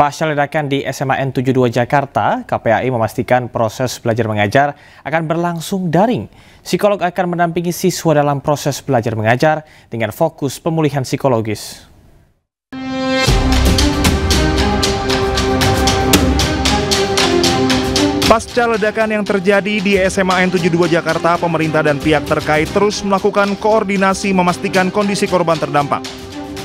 Pasca ledakan di SMA N 72 Jakarta, KPAI memastikan proses belajar mengajar akan berlangsung daring. Psikolog akan mendampingi siswa dalam proses belajar mengajar dengan fokus pemulihan psikologis. Pasca ledakan yang terjadi di SMA N 72 Jakarta, pemerintah dan pihak terkait terus melakukan koordinasi memastikan kondisi korban terdampak.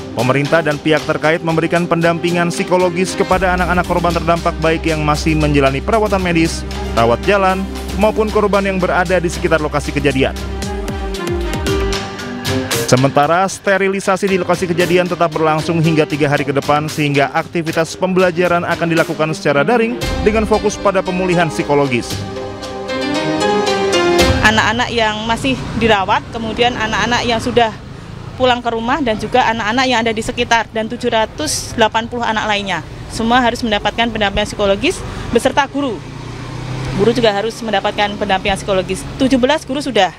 Pemerintah dan pihak terkait memberikan pendampingan psikologis kepada anak-anak korban terdampak baik yang masih menjalani perawatan medis, rawat jalan, maupun korban yang berada di sekitar lokasi kejadian. Sementara sterilisasi di lokasi kejadian tetap berlangsung hingga 3 hari ke depan sehingga aktivitas pembelajaran akan dilakukan secara daring dengan fokus pada pemulihan psikologis. Anak-anak yang masih dirawat, kemudian anak-anak yang sudah pulang ke rumah dan juga anak-anak yang ada di sekitar dan 780 anak lainnya. Semua harus mendapatkan pendampingan psikologis beserta guru. Guru juga harus mendapatkan pendampingan psikologis. 17 guru sudah.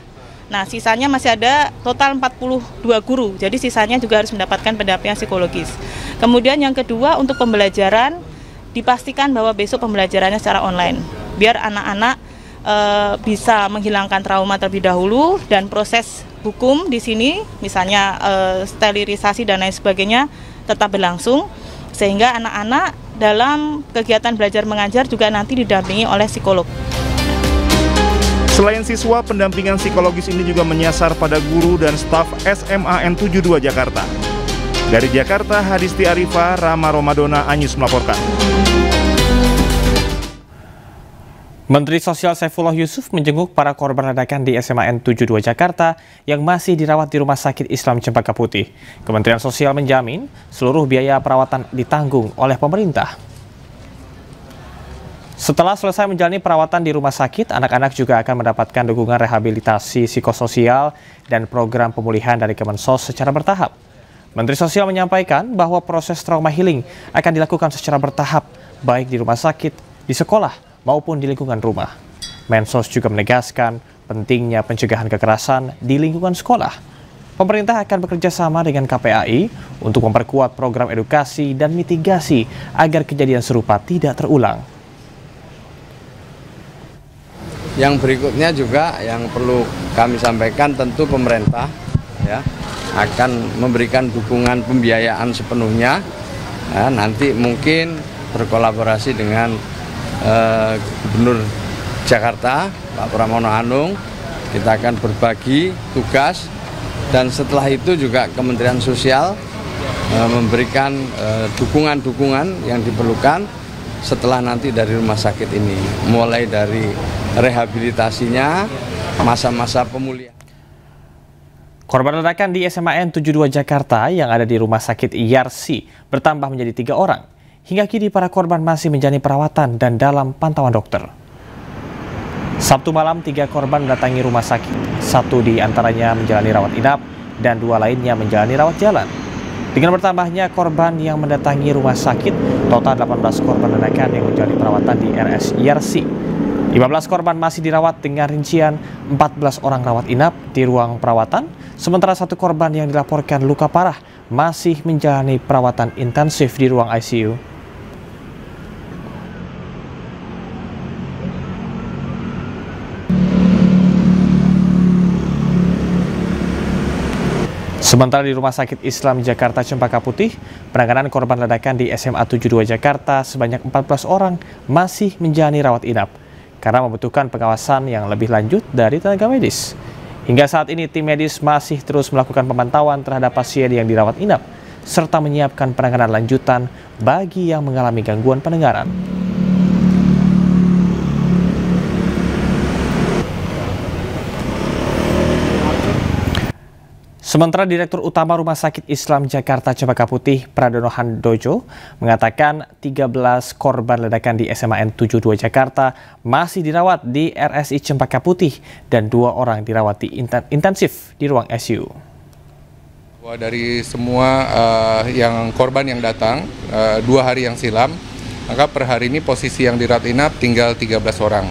Nah, sisanya masih ada total 42 guru. Jadi sisanya juga harus mendapatkan pendampingan psikologis. Kemudian yang kedua untuk pembelajaran dipastikan bahwa besok pembelajarannya secara online. Biar anak-anak bisa menghilangkan trauma terlebih dahulu dan proses hukum di sini, misalnya sterilisasi dan lain sebagainya tetap berlangsung sehingga anak-anak dalam kegiatan belajar mengajar juga nanti didampingi oleh psikolog. Selain siswa, pendampingan psikologis ini juga menyasar pada guru dan staf SMA N 72 Jakarta. Dari Jakarta, Hadisti Arifa, Rama Romadona, Anyus melaporkan. Menteri Sosial Saifullah Yusuf menjenguk para korban ledakan di SMA N 72 Jakarta yang masih dirawat di Rumah Sakit Islam Cempaka Putih. Kementerian Sosial menjamin seluruh biaya perawatan ditanggung oleh pemerintah. Setelah selesai menjalani perawatan di rumah sakit, anak-anak juga akan mendapatkan dukungan rehabilitasi psikososial dan program pemulihan dari Kemensos secara bertahap. Menteri Sosial menyampaikan bahwa proses trauma healing akan dilakukan secara bertahap, baik di rumah sakit, di sekolah, maupun di lingkungan rumah. Mensos juga menegaskan pentingnya pencegahan kekerasan di lingkungan sekolah. Pemerintah akan bekerja sama dengan KPAI untuk memperkuat program edukasi dan mitigasi agar kejadian serupa tidak terulang. Yang berikutnya juga yang perlu kami sampaikan, tentu pemerintah akan memberikan dukungan pembiayaan sepenuhnya. Nanti mungkin berkolaborasi dengan Gubernur Jakarta, Pak Pramono Anung, kita akan berbagi tugas dan setelah itu juga Kementerian Sosial memberikan dukungan-dukungan yang diperlukan setelah nanti dari rumah sakit ini, mulai dari rehabilitasinya, masa-masa pemulihan. Korban ledakan di SMA N 72 Jakarta yang ada di Rumah Sakit IRC bertambah menjadi 3 orang. Hingga kini para korban masih menjalani perawatan dan dalam pantauan dokter. Sabtu malam 3 korban mendatangi rumah sakit. 1 di antaranya menjalani rawat inap dan 2 lainnya menjalani rawat jalan. Dengan bertambahnya korban yang mendatangi rumah sakit, total 18 korban ledakan yang menjalani perawatan di RS IRC. 15 korban masih dirawat dengan rincian 14 orang rawat inap di ruang perawatan, sementara 1 korban yang dilaporkan luka parah masih menjalani perawatan intensif di ruang ICU. Sementara di Rumah Sakit Islam Jakarta Cempaka Putih, penanganan korban ledakan di SMA 72 Jakarta sebanyak 14 orang masih menjalani rawat inap karena membutuhkan pengawasan yang lebih lanjut dari tenaga medis. Hingga saat ini tim medis masih terus melakukan pemantauan terhadap pasien yang dirawat inap serta menyiapkan penanganan lanjutan bagi yang mengalami gangguan pendengaran. Sementara Direktur Utama Rumah Sakit Islam Jakarta Cempaka Putih, Pradono Handojo, mengatakan 13 korban ledakan di SMA N 72 Jakarta masih dirawat di RSI Cempaka Putih dan 2 orang dirawat di intensif di ruang ICU. Dari semua yang korban yang datang 2 hari yang silam, maka per hari ini posisi yang dirawat inap tinggal 13 orang.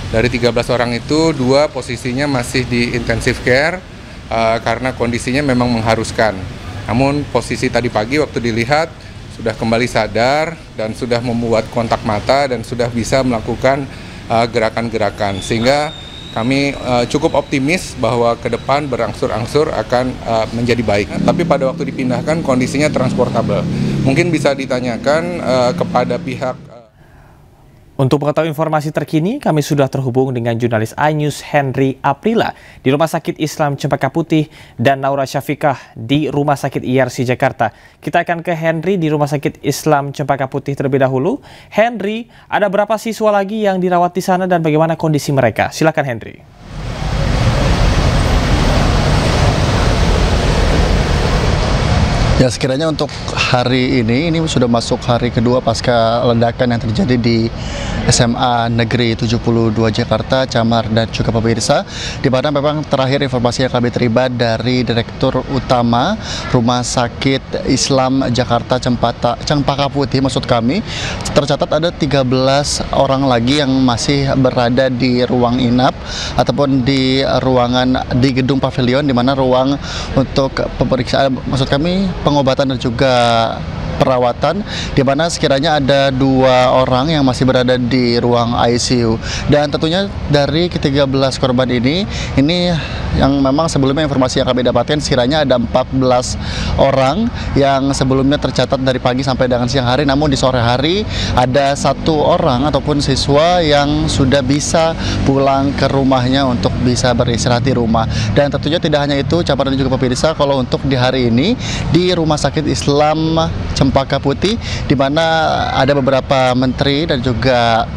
Dari 13 orang itu 2 posisinya masih di intensive care, karena kondisinya memang mengharuskan. Namun posisi tadi pagi waktu dilihat sudah kembali sadar dan sudah membuat kontak mata dan sudah bisa melakukan gerakan-gerakan, sehingga kami cukup optimis bahwa ke depan berangsur-angsur akan menjadi baik. Tapi pada waktu dipindahkan kondisinya transportable. Mungkin bisa ditanyakan kepada pihak. Untuk mengetahui informasi terkini, kami sudah terhubung dengan jurnalis iNews Henry Aprila di Rumah Sakit Islam Cempaka Putih dan Naura Syafikah di Rumah Sakit IRC Jakarta. Kita akan ke Henry di Rumah Sakit Islam Cempaka Putih terlebih dahulu. Henry, ada berapa siswa lagi yang dirawat di sana dan bagaimana kondisi mereka? Silakan Henry. Ya, sekiranya untuk hari ini sudah masuk hari kedua pasca ledakan yang terjadi di SMA Negeri 72 Jakarta, Camar dan juga pemirsa, di mana memang terakhir informasi yang kami terima dari Direktur Utama Rumah Sakit Islam Jakarta Cempaka Putih, maksud kami, tercatat ada 13 orang lagi yang masih berada di ruang inap ataupun di ruangan di gedung pavilion, di mana ruang untuk pemeriksaan, maksud kami pengobatan dan juga perawatan, di mana sekiranya ada 2 orang yang masih berada di ruang ICU. Dan tentunya dari ke-13 korban ini yang memang sebelumnya informasi yang kami dapatkan sekiranya ada 14 orang yang sebelumnya tercatat dari pagi sampai dengan siang hari, namun di sore hari ada 1 orang ataupun siswa yang sudah bisa pulang ke rumahnya untuk bisa beristirahat di rumah. Dan tentunya tidak hanya itu, Camar dan juga pemirsa, kalau untuk di hari ini di Rumah Sakit Islam Cempaka Putih, di mana ada beberapa menteri dan juga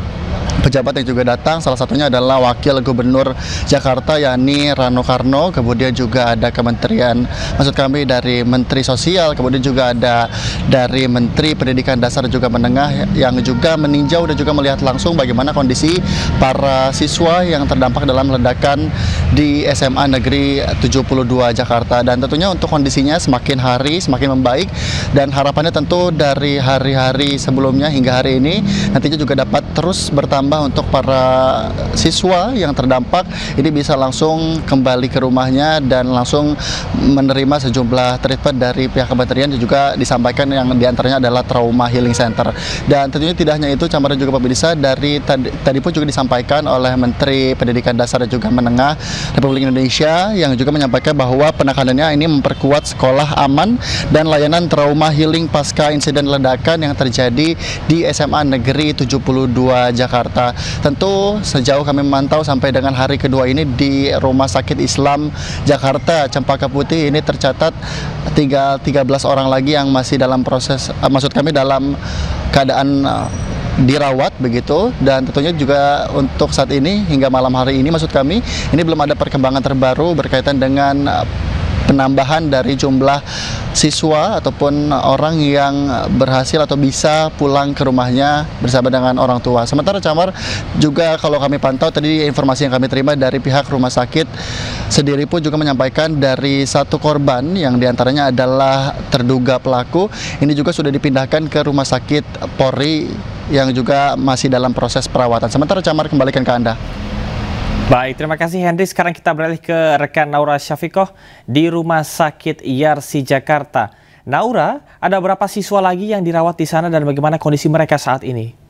pejabat yang juga datang, salah satunya adalah Wakil Gubernur Jakarta yakni Rano Karno, kemudian juga ada kementerian, maksud kami dari Menteri Sosial, kemudian juga ada dari Menteri Pendidikan Dasar dan juga Menengah yang juga meninjau dan juga melihat langsung bagaimana kondisi para siswa yang terdampak dalam ledakan di SMA Negeri 72 Jakarta. Dan tentunya untuk kondisinya semakin hari semakin membaik, dan harapannya tentu dari hari-hari sebelumnya hingga hari ini nantinya juga dapat terus bertambah untuk para siswa yang terdampak ini bisa langsung kembali ke rumahnya dan langsung menerima sejumlah treatment dari pihak kementerian, dan juga disampaikan yang diantaranya adalah Trauma Healing Center. Dan tentunya tidak hanya itu, Camar dan juga pemirsa, dari tadi pun juga disampaikan oleh Menteri Pendidikan Dasar dan juga Menengah Republik Indonesia yang juga menyampaikan bahwa penekanannya ini memperkuat sekolah aman dan layanan trauma healing pasca insiden ledakan yang terjadi di SMA Negeri 72 Jakarta. Tentu sejauh kami memantau sampai dengan hari kedua ini di Rumah Sakit Islam Jakarta Cempaka Putih ini tercatat 13 orang lagi yang masih dalam proses, maksud kami dalam keadaan dirawat begitu. Dan tentunya juga untuk saat ini hingga malam hari ini, maksud kami ini belum ada perkembangan terbaru berkaitan dengan penambahan dari jumlah siswa ataupun orang yang berhasil atau bisa pulang ke rumahnya bersama dengan orang tua. Sementara Camar juga kalau kami pantau tadi informasi yang kami terima dari pihak rumah sakit sendiri pun juga menyampaikan dari 1 korban yang diantaranya adalah terduga pelaku ini juga sudah dipindahkan ke rumah sakit Polri yang juga masih dalam proses perawatan. Sementara Camar, kembalikan ke Anda. Baik, terima kasih Henry. Sekarang kita beralih ke rekan Naura Syafikah di Rumah Sakit IRC Jakarta. Naura, ada berapa siswa lagi yang dirawat di sana dan bagaimana kondisi mereka saat ini?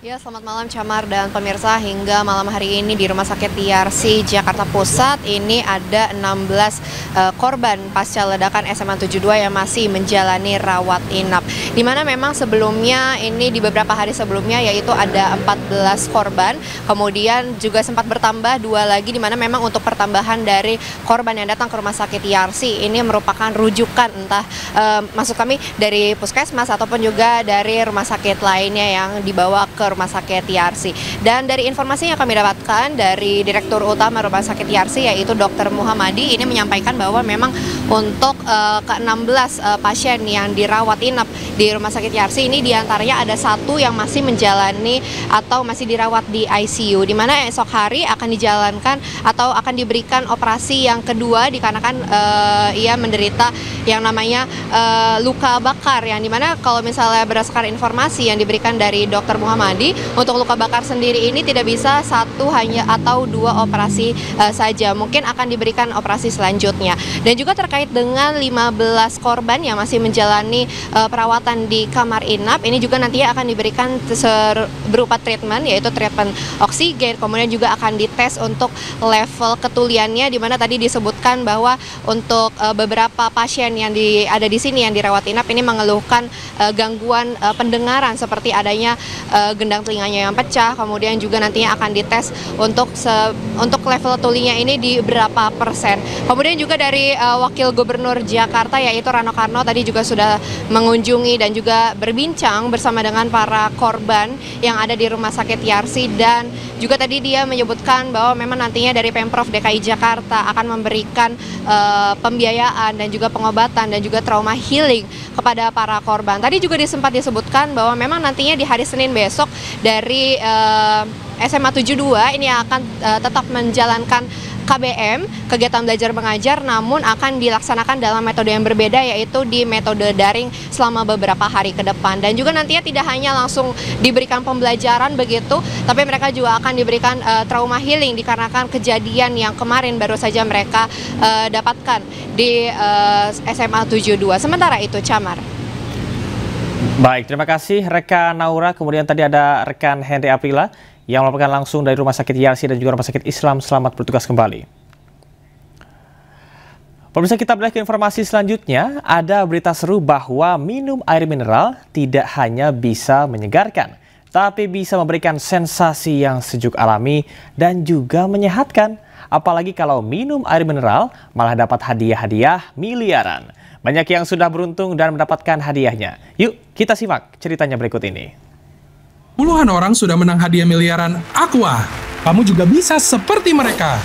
Ya, selamat malam Camar dan pemirsa. Hingga malam hari ini di Rumah Sakit IRC Jakarta Pusat ini ada 16 korban pasca ledakan SMA 72 yang masih menjalani rawat inap. Di mana memang sebelumnya ini di beberapa hari sebelumnya yaitu ada 14 korban, kemudian juga sempat bertambah 2 lagi, di mana memang untuk pertambahan dari korban yang datang ke Rumah Sakit IRC ini merupakan rujukan entah maksud kami dari puskesmas ataupun juga dari rumah sakit lainnya yang dibawa ke Rumah Sakit IRC. Dan dari informasi yang kami dapatkan dari Direktur Utama Rumah Sakit IRC yaitu Dr. Muhammadi ini menyampaikan bahwa memang untuk ke-16 pasien yang dirawat inap di Rumah Sakit IRC ini diantaranya ada 1 yang masih menjalani atau masih dirawat di ICU, di mana esok hari akan dijalankan atau akan diberikan operasi yang kedua dikarenakan ia menderita yang namanya luka bakar, yang dimana kalau misalnya berdasarkan informasi yang diberikan dari Dr. Muhammadi, untuk luka bakar sendiri ini tidak bisa satu hanya atau dua operasi saja, mungkin akan diberikan operasi selanjutnya. Dan juga terkait dengan 15 korban yang masih menjalani perawatan di kamar inap, ini juga nantinya akan diberikan berupa treatment, yaitu treatment oksigen, kemudian juga akan dites untuk level ketuliannya, di mana tadi disebutkan bahwa untuk beberapa pasien yang ada di sini yang dirawat inap ini mengeluhkan gangguan pendengaran seperti adanya gendang telinganya yang pecah, kemudian juga nantinya akan dites untuk level tulinya ini di berapa persen. Kemudian juga dari Wakil Gubernur Jakarta yaitu Rano Karno tadi juga sudah mengunjungi dan juga berbincang bersama dengan para korban yang ada di Rumah Sakit Yarsi, dan juga tadi dia menyebutkan bahwa memang nantinya dari Pemprov DKI Jakarta akan memberikan pembiayaan dan juga pengobatan dan juga trauma healing kepada para korban. Tadi juga sempat disebutkan bahwa memang nantinya di hari Senin besok dari SMA 72 ini akan tetap menjalankan KBM, kegiatan belajar mengajar, namun akan dilaksanakan dalam metode yang berbeda, yaitu di metode daring selama beberapa hari ke depan. Dan juga nantinya tidak hanya langsung diberikan pembelajaran begitu, tapi mereka juga akan diberikan trauma healing dikarenakan kejadian yang kemarin baru saja mereka dapatkan di SMA 72. Sementara itu, Camar. Baik, terima kasih rekan Naura. Kemudian tadi ada rekan Henry Aprila yang melaporkan langsung dari Rumah Sakit Yarsi dan juga Rumah Sakit Islam. Selamat bertugas kembali. Pemirsa, kita beralih ke informasi selanjutnya. Ada berita seru bahwa minum air mineral tidak hanya bisa menyegarkan, tapi bisa memberikan sensasi yang sejuk alami dan juga menyehatkan. Apalagi kalau minum air mineral malah dapat hadiah-hadiah miliaran. Banyak yang sudah beruntung dan mendapatkan hadiahnya. Yuk kita simak ceritanya berikut ini. Puluhan orang sudah menang hadiah miliaran Aqua. Kamu juga bisa seperti mereka.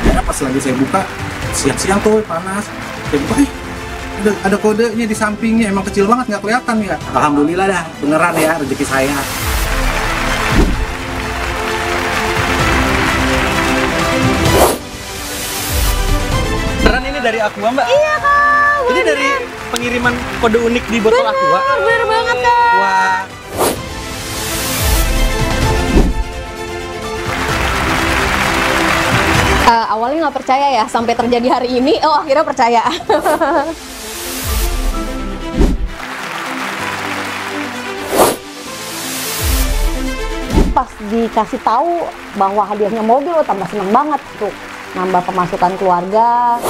Ya, pas lagi saya buka, siang-siang tuh panas. Saya buka, ada kodenya di sampingnya, emang kecil banget, nggak kelihatan ya. Alhamdulillah dah, beneran ya rezeki saya. Beneran ini dari Aqua, Mbak? Iya, Kak. Ini dari pengiriman kode unik di botol Aqua. Bener banget, Kak. Wah. Awalnya nggak percaya ya, sampai terjadi hari ini, akhirnya percaya. Pas dikasih tahu bahwa hadiahnya mobil, tambah seneng banget tuh. Nambah pemasukan keluarga,